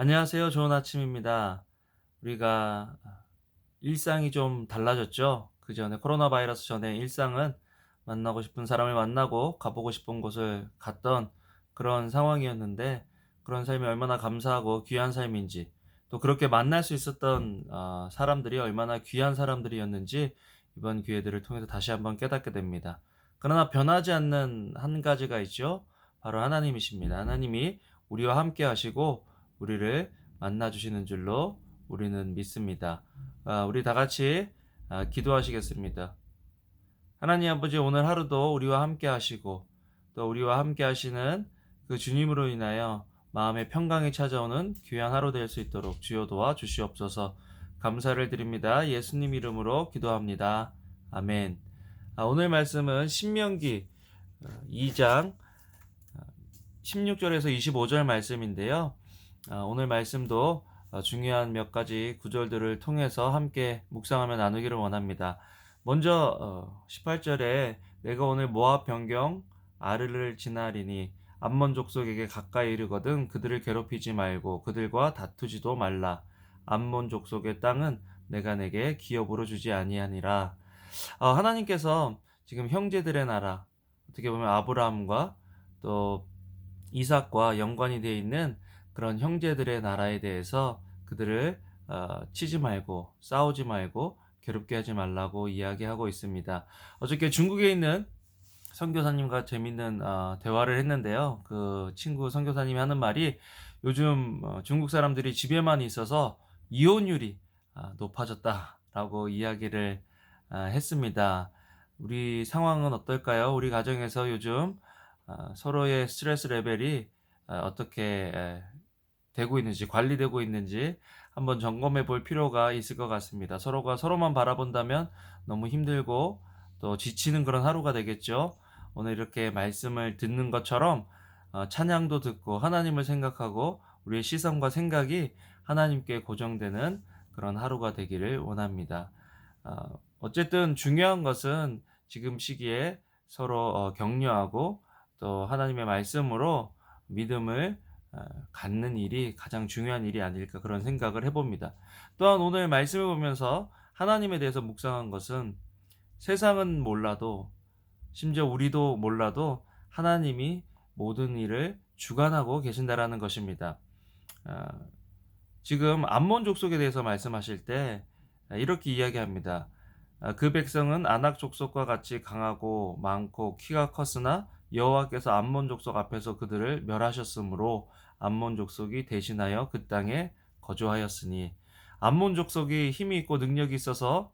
안녕하세요. 좋은 아침입니다. 우리가 일상이 좀 달라졌죠? 그전에 코로나 바이러스 전에 일상은 만나고 싶은 사람을 만나고 가보고 싶은 곳을 갔던 그런 상황이었는데 그런 삶이 얼마나 감사하고 귀한 삶인지 또 그렇게 만날 수 있었던 사람들이 얼마나 귀한 사람들이었는지 이번 기회들을 통해서 다시 한번 깨닫게 됩니다. 그러나 변하지 않는 한 가지가 있죠. 바로 하나님이십니다. 하나님이 우리와 함께 하시고 우리를 만나 주시는 줄로 우리는 믿습니다. 우리 다 같이 기도하시겠습니다. 하나님 아버지, 오늘 하루도 우리와 함께 하시고 또 우리와 함께 하시는 그 주님으로 인하여 마음의 평강이 찾아오는 귀한 하루 될 수 있도록 주여 도와 주시옵소서. 감사를 드립니다. 예수님 이름으로 기도합니다. 아멘. 오늘 말씀은 신명기 2장 16절에서 25절 말씀인데요. 오늘 말씀도 중요한 몇 가지 구절들을 통해서 함께 묵상하며 나누기를 원합니다. 먼저 18절에 내가 오늘 모압 변경 아르를 지나리니 암몬 족속에게 가까이 이르거든 그들을 괴롭히지 말고 그들과 다투지도 말라. 암몬 족속의 땅은 내가 내게 기업으로 주지 아니하니라. 하나님께서 지금 형제들의 나라, 어떻게 보면 아브라함과 또 이삭과 연관이 되어 있는 그런 형제들의 나라에 대해서 그들을 치지 말고 싸우지 말고 괴롭게 하지 말라고 이야기하고 있습니다. 어저께 중국에 있는 선교사님과 재밌는 대화를 했는데요. 그 친구 선교사님이 하는 말이 요즘 중국 사람들이 집에만 있어서 이혼율이 높아졌다라고 이야기를 했습니다. 우리 상황은 어떨까요? 우리 가정에서 요즘 서로의 스트레스 레벨이 어떻게 되고 있는지, 관리되고 있는지 한번 점검해 볼 필요가 있을 것 같습니다. 서로가 서로만 바라본다면 너무 힘들고 또 지치는 그런 하루가 되겠죠. 오늘 이렇게 말씀을 듣는 것처럼 찬양도 듣고 하나님을 생각하고 우리의 시선과 생각이 하나님께 고정되는 그런 하루가 되기를 원합니다. 어쨌든 중요한 것은 지금 시기에 서로 격려하고 또 하나님의 말씀으로 믿음을 갖는 일이 가장 중요한 일이 아닐까 그런 생각을 해봅니다. 또한 오늘 말씀을 보면서 하나님에 대해서 묵상한 것은 세상은 몰라도 심지어 우리도 몰라도 하나님이 모든 일을 주관하고 계신다라는 것입니다. 아, 지금 암몬 족속에 대해서 말씀하실 때 이렇게 이야기합니다. 그 백성은 아낙 족속과 같이 강하고 많고 키가 컸으나 여호와께서 암몬 족속 앞에서 그들을 멸하셨으므로 암몬 족속이 대신하여 그 땅에 거주하였으니 암몬 족속이 힘이 있고 능력이 있어서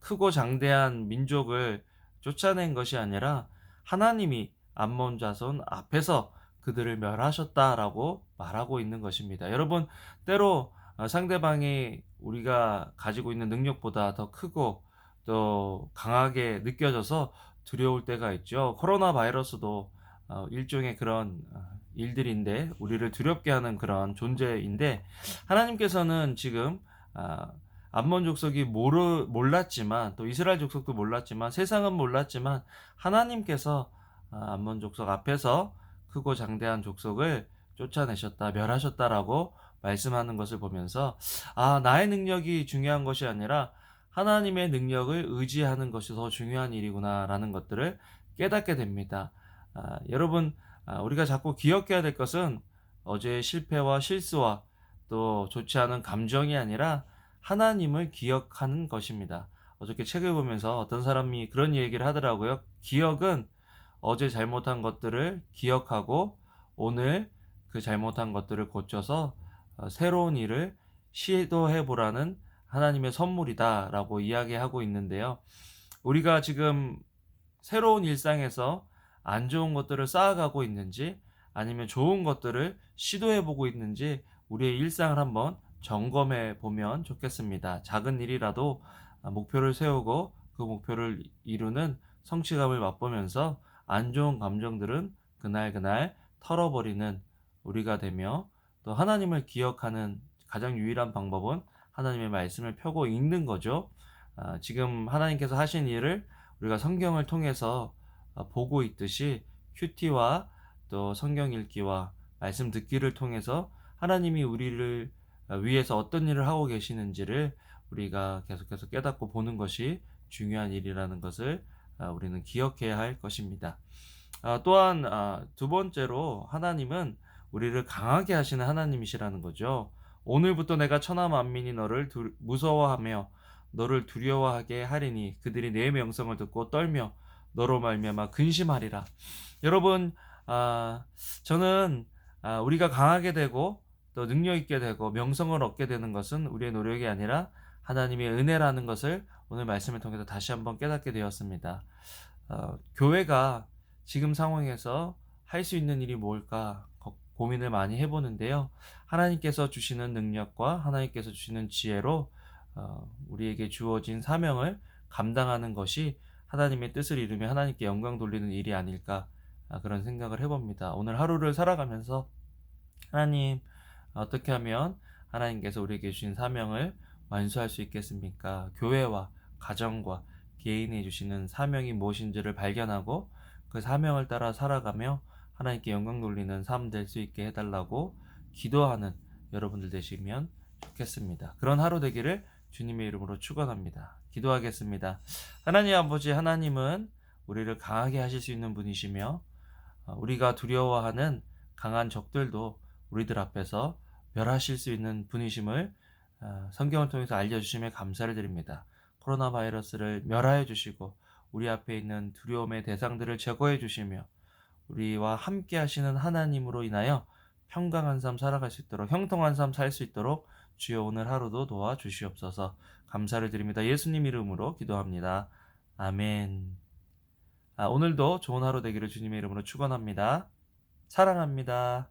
크고 장대한 민족을 쫓아낸 것이 아니라 하나님이 암몬 자손 앞에서 그들을 멸하셨다라고 말하고 있는 것입니다. 여러분, 때로 상대방이 우리가 가지고 있는 능력보다 더 크고 또 강하게 느껴져서 두려울 때가 있죠. 코로나 바이러스도 일종의 그런 일들인데 우리를 두렵게 하는 그런 존재인데 하나님께서는 지금 암몬 족속이 몰랐지만 또 이스라엘 족속도 몰랐지만 세상은 몰랐지만 하나님께서 암몬 족속 앞에서 크고 장대한 족속을 쫓아내셨다, 멸하셨다라고 말씀하는 것을 보면서 나의 능력이 중요한 것이 아니라 하나님의 능력을 의지하는 것이 더 중요한 일이구나라는 것들을 깨닫게 됩니다. 여러분, 우리가 자꾸 기억해야 될 것은 어제의 실패와 실수와 또 좋지 않은 감정이 아니라 하나님을 기억하는 것입니다. 어저께 책을 보면서 어떤 사람이 그런 얘기를 하더라고요. 기억은 어제 잘못한 것들을 기억하고 오늘 그 잘못한 것들을 고쳐서 새로운 일을 시도해 보라는 하나님의 선물이다라고 이야기하고 있는데요. 우리가 지금 새로운 일상에서 안 좋은 것들을 쌓아가고 있는지 아니면 좋은 것들을 시도해 보고 있는지 우리의 일상을 한번 점검해 보면 좋겠습니다. 작은 일이라도 목표를 세우고 그 목표를 이루는 성취감을 맛보면서 안 좋은 감정들은 그날 털어버리는 우리가 되며 또 하나님을 기억하는 가장 유일한 방법은 하나님의 말씀을 펴고 읽는 거죠. 지금 하나님께서 하신 일을 우리가 성경을 통해서 보고 있듯이 큐티와 또 성경 읽기와 말씀 듣기를 통해서 하나님이 우리를 위해서 어떤 일을 하고 계시는지를 우리가 계속해서 깨닫고 보는 것이 중요한 일이라는 것을 우리는 기억해야 할 것입니다. 또한 두 번째로 하나님은 우리를 강하게 하시는 하나님이시라는 거죠. 오늘부터 내가 천하 만민이 너를 무서워하며 너를 두려워하게 하리니 그들이 내 명성을 듣고 떨며 너로 말미암아 근심하리라. 여러분, 아, 저는 우리가 강하게 되고 또 능력 있게 되고 명성을 얻게 되는 것은 우리의 노력이 아니라 하나님의 은혜라는 것을 오늘 말씀을 통해서 다시 한번 깨닫게 되었습니다. 교회가 지금 상황에서 할 수 있는 일이 뭘까 고민을 많이 해보는데요. 하나님께서 주시는 능력과 하나님께서 주시는 지혜로 우리에게 주어진 사명을 감당하는 것이 하나님의 뜻을 이루며 하나님께 영광 돌리는 일이 아닐까 그런 생각을 해봅니다. 오늘 하루를 살아가면서 하나님, 어떻게 하면 하나님께서 우리에게 주신 사명을 완수할 수 있겠습니까? 교회와 가정과 개인이 주시는 사명이 무엇인지를 발견하고 그 사명을 따라 살아가며 하나님께 영광 돌리는 삶 될 수 있게 해달라고 기도하는 여러분들 되시면 좋겠습니다. 그런 하루 되기를 주님의 이름으로 축원합니다. 기도하겠습니다. 하나님 아버지, 하나님은 우리를 강하게 하실 수 있는 분이시며 우리가 두려워하는 강한 적들도 우리들 앞에서 멸하실 수 있는 분이심을 성경을 통해서 알려주심에 감사를 드립니다. 코로나 바이러스를 멸하여 주시고 우리 앞에 있는 두려움의 대상들을 제거해 주시며 우리와 함께 하시는 하나님으로 인하여 평강한 삶 살아갈 수 있도록 형통한 삶 살 수 있도록 주여 오늘 하루도 도와주시옵소서. 감사를 드립니다. 예수님 이름으로 기도합니다. 아멘. 오늘도 좋은 하루 되기를 주님의 이름으로 축원합니다. 사랑합니다.